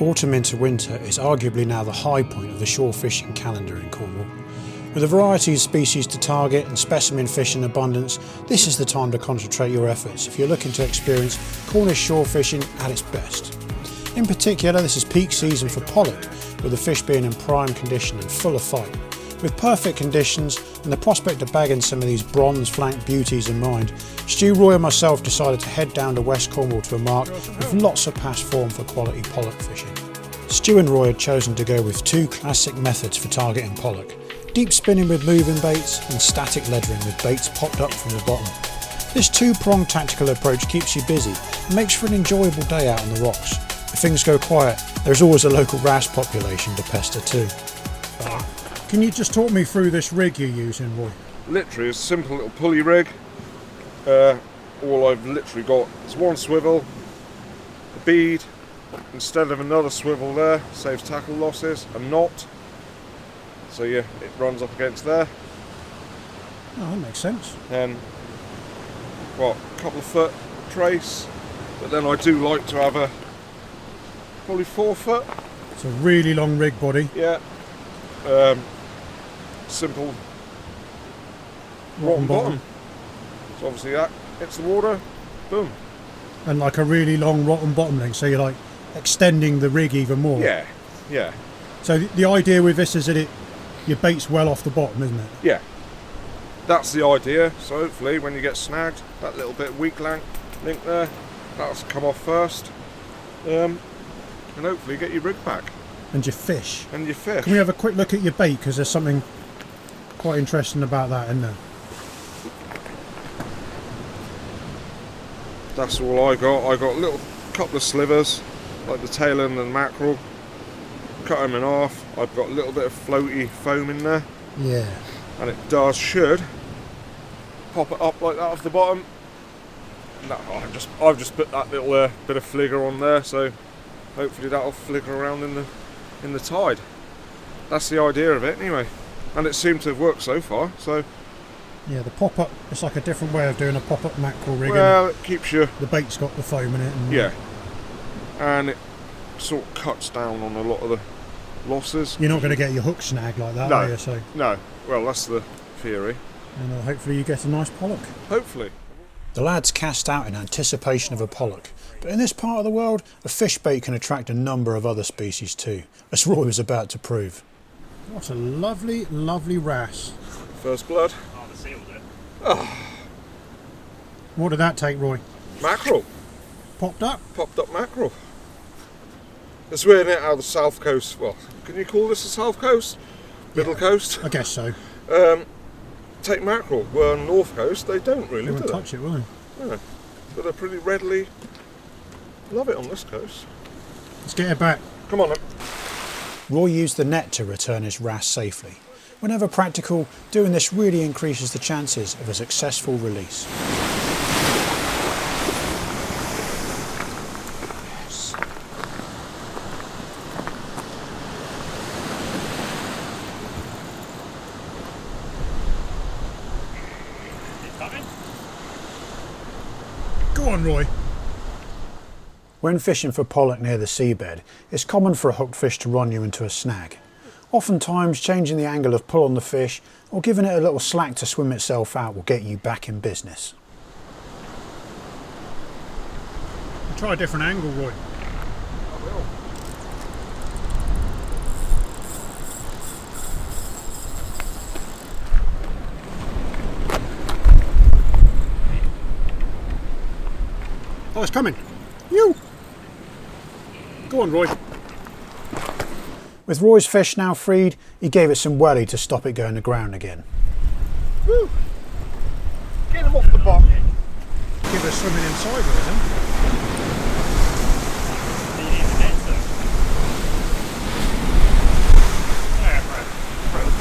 Autumn into winter is arguably now the high point of the shore fishing calendar in Cornwall. With a variety of species to target and specimen fish in abundance, this is the time to concentrate your efforts if you're looking to experience Cornish shore fishing at its best. In particular, this is peak season for pollock, with the fish being in prime condition and full of fight. With perfect conditions and the prospect of bagging some of these bronze flank beauties in mind, Stu, Roy and myself decided to head down to West Cornwall to a mark with lots of past form for quality pollock fishing. Stu and Roy had chosen to go with two classic methods for targeting pollock: deep spinning with moving baits and static leathering with baits popped up from the bottom. This two-pronged tactical approach keeps you busy and makes for an enjoyable day out on the rocks. If things go quiet, there's always a local wrasse population to pester too. Can you just talk me through this rig you're using, Roy? Literally a simple little pulley rig. All I've literally got is one swivel, a bead, instead of another swivel there, saves tackle losses, a knot. So yeah, it runs up against there. Oh, that makes sense. And well, a couple of foot trace, but then I do like to have a probably 4 foot. It's a really long rig body. Yeah. Simple rotten bottom. So obviously that hits the water, boom. And like a really long rotten bottom length, so you're like extending the rig even more. Yeah, yeah. So the idea with this is that your bait's well off the bottom, isn't it? Yeah. That's the idea. So hopefully when you get snagged, that little bit of weak link there, that'll come off first. And hopefully get your rig back. And your fish. And your fish. Can we have a quick look at your bait? Because there's something quite interesting about that, isn't there? That's all I got. I got a little couple of slivers, like the tail end and the mackerel. Cut them in half. I've got a little bit of floaty foam in there. Yeah. And it should pop it up like that off the bottom. And that, I've just put that little bit of fligger on there, so hopefully that'll flicker around in the tide. That's the idea of it anyway, and it seemed to have worked so far. So yeah, the pop-up, it's like a different way of doing a pop-up mackerel rig. Well, it keeps you, the bait's got the foam in it, and yeah, and it sort of cuts down on a lot of the losses. You're not going to get your hook snagged like that, no, are you? So no, well, that's the theory. And hopefully you get a nice pollock. Hopefully. The lads cast out in anticipation of a pollock, but in this part of the world, a fish bait can attract a number of other species too, as Roy was about to prove. What a lovely, lovely wrasse. First blood. Oh, the seal did. Oh. What did that take, Roy? Mackerel. Popped up? Popped up mackerel. It's weird, isn't it, how the south coast, well, can you call this the south coast? Middle coast? I guess so. Take mackerel, where on the north coast they don't really, They won't touch it, will they? No, but they pretty readily love it on this coast. Let's get it back. Come on then. Roy used the net to return his wrasse safely. Whenever practical, doing this really increases the chances of a successful release. Go on, Roy. When fishing for pollock near the seabed, it's common for a hooked fish to run you into a snag. Oftentimes, changing the angle of pull on the fish or giving it a little slack to swim itself out will get you back in business. Try a different angle, Roy. I will. Oh, it's coming. You. Go on, Roy. With Roy's fish now freed, he gave it some welly to stop it going to ground again. Woo. Get him off the bottom. Give it a swimming inside with it, then.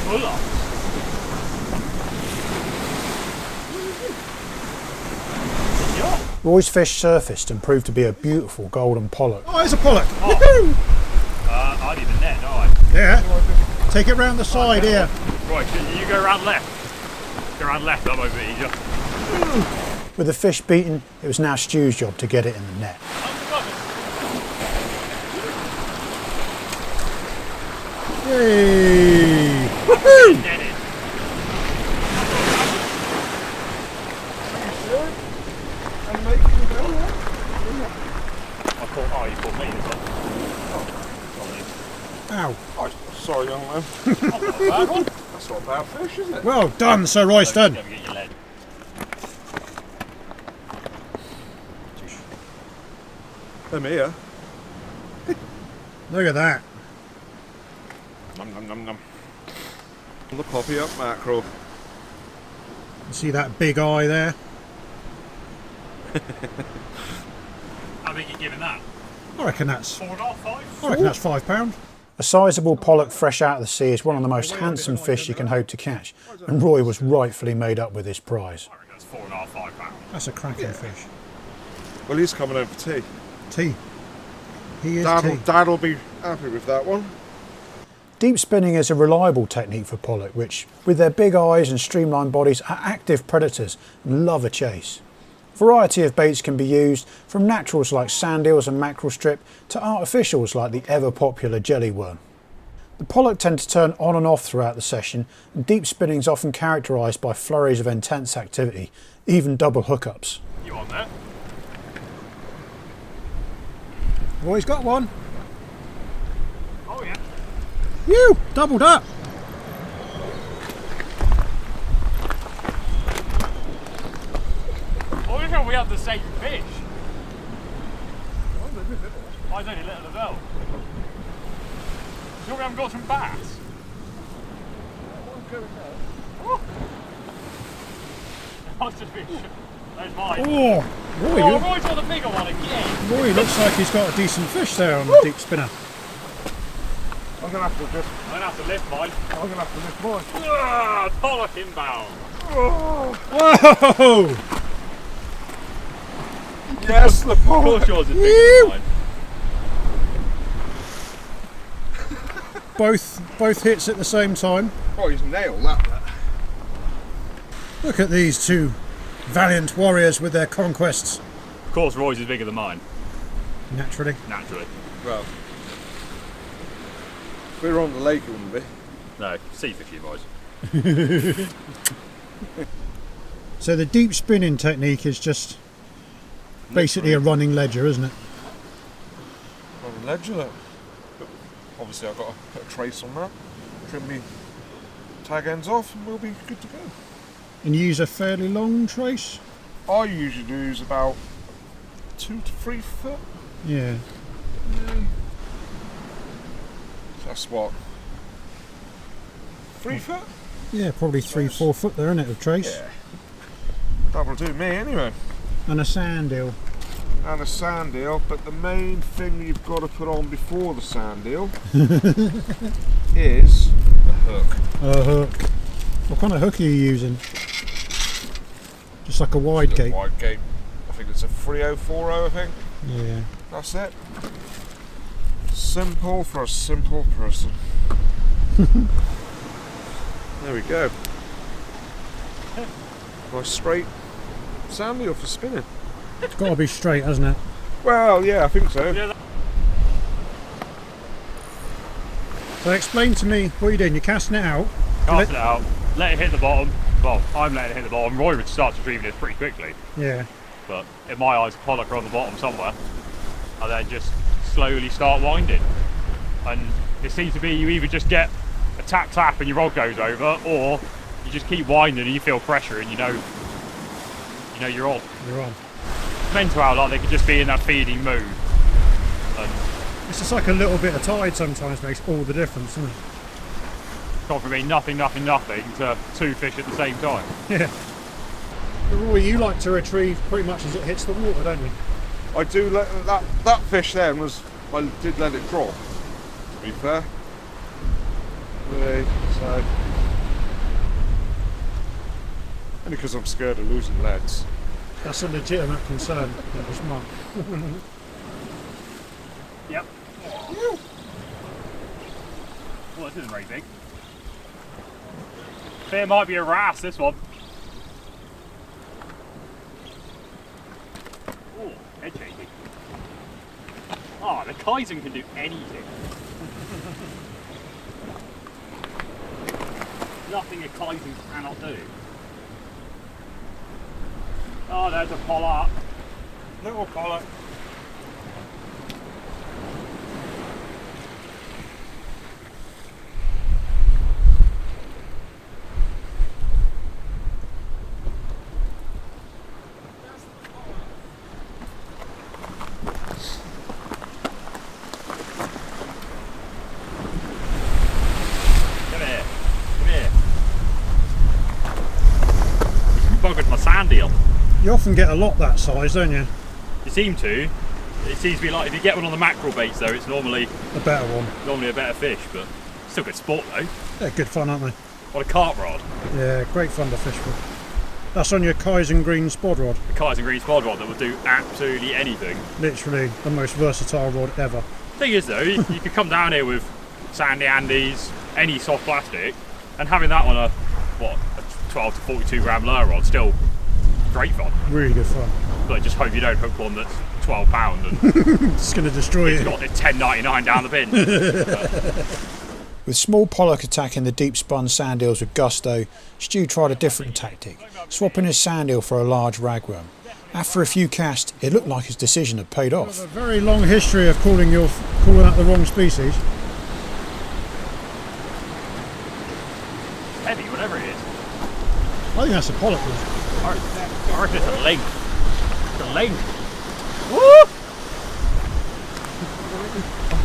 Full off. Roy's fish surfaced and proved to be a beautiful golden pollock. Oh, it's a pollock! Oh. I need a net, don't I? Yeah. Take it round the side here. Right, you go round left. Go round left, that might be easier. With the fish beaten, it was now Stu's job to get it in the net. Yay! Woohoo! You caught me as well. Ow. Oh, sorry, young man. That's not a bad one. That's not a bad fish, is it? Well done, Sir Royston. Get your leg. Them here. Look at that. Nom nom nom nom. The poppy up mackerel. You see that big eye there? How big are you giving that? I reckon that's. 4.5, 5? I reckon that's £5. A sizable pollock fresh out of the sea is one of the most handsome fish you can hope to catch, and Roy was rightfully made up with this prize. I reckon that's 4.5, £5. That's a cracking fish. Well, he's coming over for tea. Tea. He is tea. Dad'll be happy with that one. Deep spinning is a reliable technique for pollock, which, with their big eyes and streamlined bodies, are active predators and love a chase. A variety of baits can be used, from naturals like sand eels and mackerel strip to artificials like the ever popular jelly worm. The pollock tend to turn on and off throughout the session, and deep spinning is often characterised by flurries of intense activity, even double hookups. You on there? Roy's got one. Oh yeah. You doubled up. I wonder if we have the same fish. Mine's only little as well. So we haven't got some bass? Oh. That's a fish. There's mine. Oh, Roy, Oh, Roy's got the bigger one again. Roy looks like he's got a decent fish there on the deep spinner. I'm gonna have to just. I'm gonna have to lift mine. I'm gonna have to lift mine. Ah, pollock inbound. Oh. Whoa! Yes, the Of pollock. course yours is bigger than mine. Both hits at the same time. Oh, he's nailed that. Look at these two valiant warriors with their conquests. Of course Roy's is bigger than mine. Naturally. Naturally. Well, if we were on the lake, it wouldn't be. No, sea for you boys. So the deep spinning technique is just basically a running ledger, isn't it? On the ledge, look. Obviously, I've got to put a trace on that, trim me tag ends off, and we'll be good to go. And use a fairly long trace? I usually use about 2 to 3 foot. Yeah. That's what? 3 foot? Yeah, probably 3-4 foot there, isn't it, of trace? Yeah. That'll do me anyway. And a sand eel. And a sand eel, but the main thing you've got to put on before the sand eel is a hook. A hook. What kind of hook are you using? Just like a wide gate? Wide gate. I think it's a 3040, I think. Yeah. That's it. Simple for a simple person. There we go. Nice straight sand eel for spinning. It's got to be straight, hasn't it? Well, yeah, I think so. Yeah, So explain to me what you're doing. You're casting it out. cast it out, let it hit the bottom. Well, I'm letting it hit the bottom. Roy would start retrieving this pretty quickly. Yeah. But in my eyes, pollock are on the bottom somewhere. And then just slowly start winding. And it seems to be you either just get a tap tap and your rod goes over, or you just keep winding and you feel pressure and you know you're on. You're on. It's meant to how like they could just be in that feeding mood. And It's just like a little bit of tide sometimes makes all the difference, doesn't it? gone from being nothing to 2 fish at the same time. Yeah. Roy, you like to retrieve pretty much as it hits the water, don't you? I do let that fish then was I did let it drop. To be fair. Really, so only because I'm scared of losing legs. That's a legitimate concern. That was mine. Yep. Well, this isn't very big. There might be a wrasse, this one. Oh, head shaking. Oh, the Kaizen can do anything. nothing a clothing cannot do. Oh, there's a Pollack. Little Pollack. Buggered my sand eel. You often get a lot that size, don't you? You seem to. It seems to be like if you get one on the mackerel baits though, it's normally A better one. a better fish, but still good sport though. They're good fun, aren't they? What a carp rod. Yeah, great fun to fish with. That's on your Kaizen Green spod rod. The Kaizen Green spod rod that will do absolutely anything. Literally the most versatile rod ever. Thing is though, you could come down here with sandy Andes, any soft plastic, and having that on a 12 to 42 gram lure rod, still great fun. Really good fun. But just hope you don't hook one that's 12 pound and It's going to destroy it's you. got this 10.99 down the bin. With small pollock attacking the deep spun sand eels with gusto, Stu tried a different tactic, swapping his sand eel for a large ragworm. After a few casts, it looked like his decision had paid off. A very long history of calling out the wrong species. Heavy, whatever it is. I think that's a pollock. I reckon it's a length. It's a length. Woo!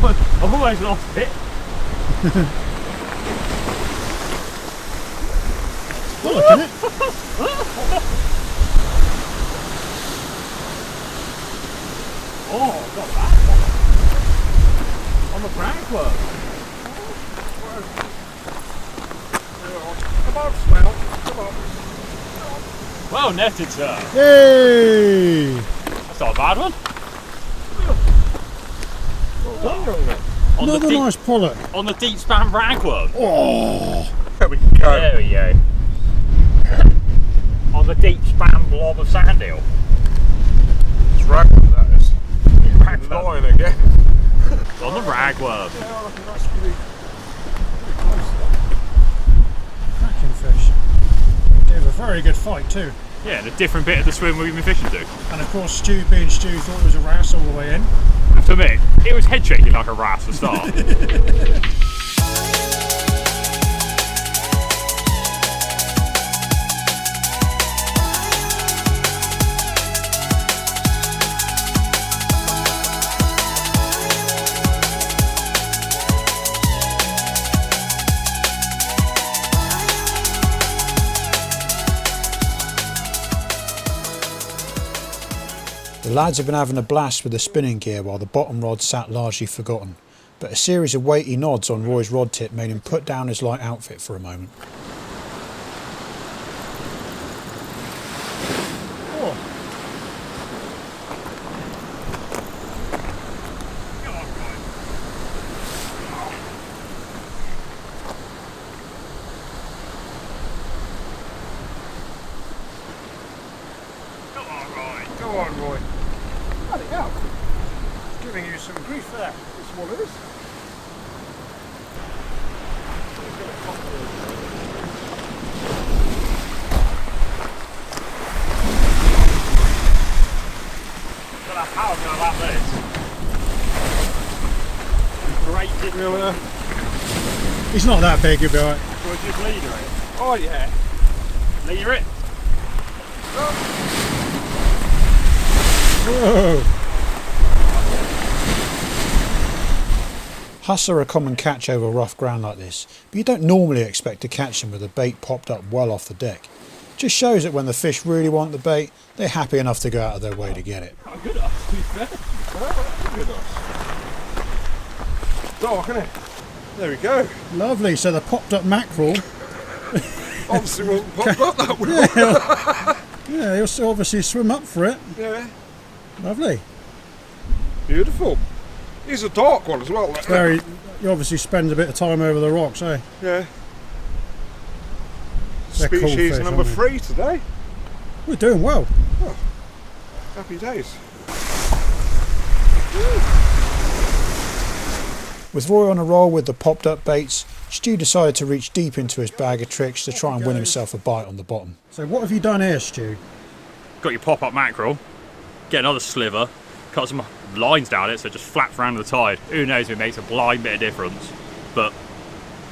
I've almost lost it. Pollock, isn't it? Oh, I've got that. On the crankworm. Come on, smell. Come on. Well netted, sir. Hey! That's not a bad one. On Another the deep, nice pollock. on the deep span ragworm. Oh! There we go. There we go. On the deep span blob of sand eel. It's ragworm, that is. Ragworm. Lying again. On the ragworm. Yeah, I reckon that's pretty close. Cracking fish. Gave a very good fight too. Yeah, and a different bit of the swim we've been fishing to. And of course Stu being Stu thought it was a wrasse all the way in. To me, it was head shaking like a rat to start. The lads have been having a blast with the spinning gear while the bottom rod sat largely forgotten, but a series of weighty nods on Roy's rod tip made him put down his light outfit for a moment. Go on, Roy. Bloody hell. Giving you some grief there. That's what it is. Don't know how I'm going to lap this. Great, didn't Really? He's not that big, you'll be alright. We'll just leader it. Oh, yeah. Leader it. Whoa! Huss are a common catch over rough ground like this, but you don't normally expect to catch them with a bait popped up well off the deck. Just shows that when the fish really want the bait, they're happy enough to go out of their way to get it. Oh, good us, to be fair. Good us. Dark, isn't it? There we go. Lovely, so the popped up mackerel, Obviously wasn't popped up that way. yeah, he'll still obviously swim up for it. Yeah. Lovely. Beautiful. He's a dark one as well. Very, you obviously spend a bit of time over the rocks, eh? Yeah. They're cool Species fish, number aren't they? 3 today. We're doing well. Happy days. With Roy on a roll with the popped up baits, Stu decided to reach deep into his bag of tricks to try and win himself a bite on the bottom. So what have you done here, Stu? Got your pop-up mackerel, get another sliver, cut some lines down it so it just flaps around the tide. Who knows if it makes a blind bit of difference. But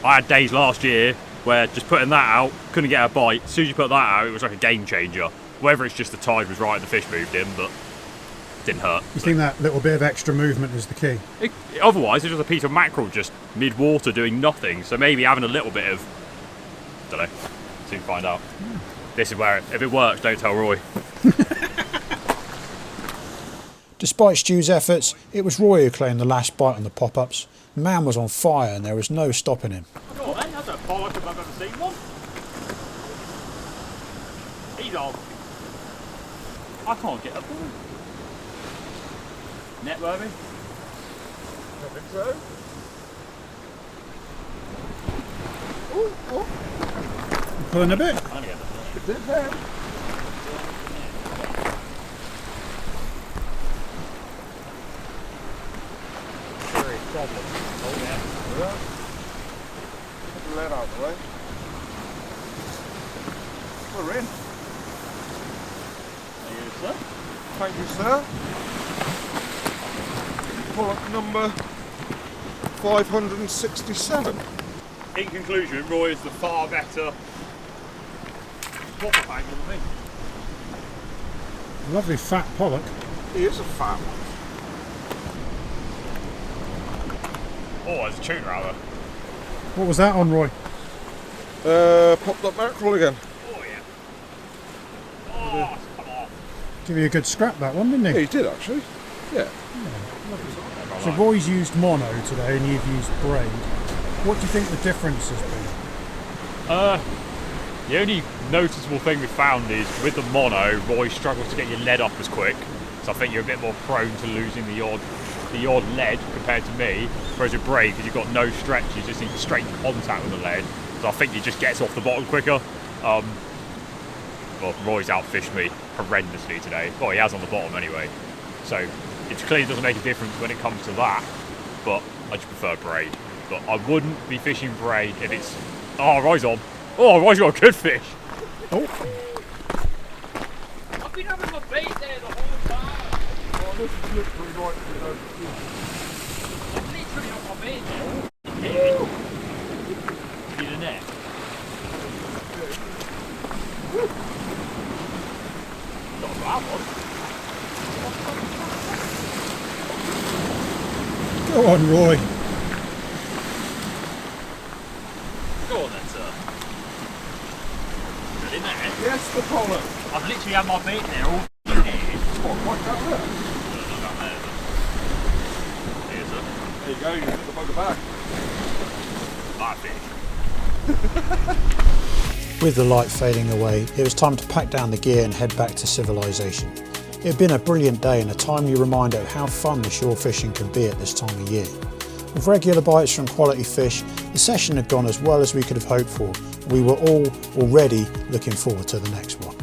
I had days last year where just putting that out, couldn't get a bite. As soon as you put that out, it was like a game changer. Whether it's just the tide was right and the fish moved in, but it didn't hurt. You think that little bit of extra movement is the key? Otherwise, it's just a piece of mackerel just mid-water doing nothing. So maybe having a little bit of, don't know, soon find out. This is where, if it works, don't tell Roy. Despite Stu's efforts, it was Roy who claimed the last bite on the pop-ups. The man was on fire and there was no stopping him. Go on then, that's a Pollack if I've ever seen one. He's on. I can't get up there. Net worthy? I think so. Pulling a bit. I'm gonna get It did then. Very problem. Oh yeah. Put the lead out of the way. We're in. There you go, sir. Thank you, sir. Pollack number 567. In conclusion, Roy is the far better pop-up angler than me. Lovely fat pollock. He is a fat one. Oh, there's a tuna out there. What was that on, Roy? Popped up mackerel again. Oh yeah. Oh, come on. Give you a good scrap, that one, didn't Yeah, he? he did actually. Yeah. So Roy's used mono today and you've used braid. What do you think the difference has been? The only noticeable thing we found is with the mono, Roy struggles to get your lead up as quick. So I think you're a bit more prone to losing the odd lead compared to me. Whereas with braid, because you've got no stretch, you just need straight contact with the lead. So I think it just gets off the bottom quicker. Well, Roy's outfished me horrendously today. Well, he has on the bottom anyway. So it clearly doesn't make a difference when it comes to that. But I just prefer braid. But I wouldn't be fishing braid if it's... Oh, Roy's on. Oh, Roy's got a good fish. Oh, I've been having my bait there the whole time. Oh, this is literally right for the I'm literally on my bait there. Need a net. Not a bad one. go on, Roy. Go on then, sir. Still in there? Yes, the Pollack. I've literally had my bait there all day. What, right down there? Not down there. Here, sir. There you go, you hit the bugger back. That fish. With the light fading away, it was time to pack down the gear and head back to civilization. It had been a brilliant day and a timely reminder of how fun the shore fishing can be at this time of year. With regular bites from quality fish, the session had gone as well as we could have hoped for. We were all already looking forward to the next one.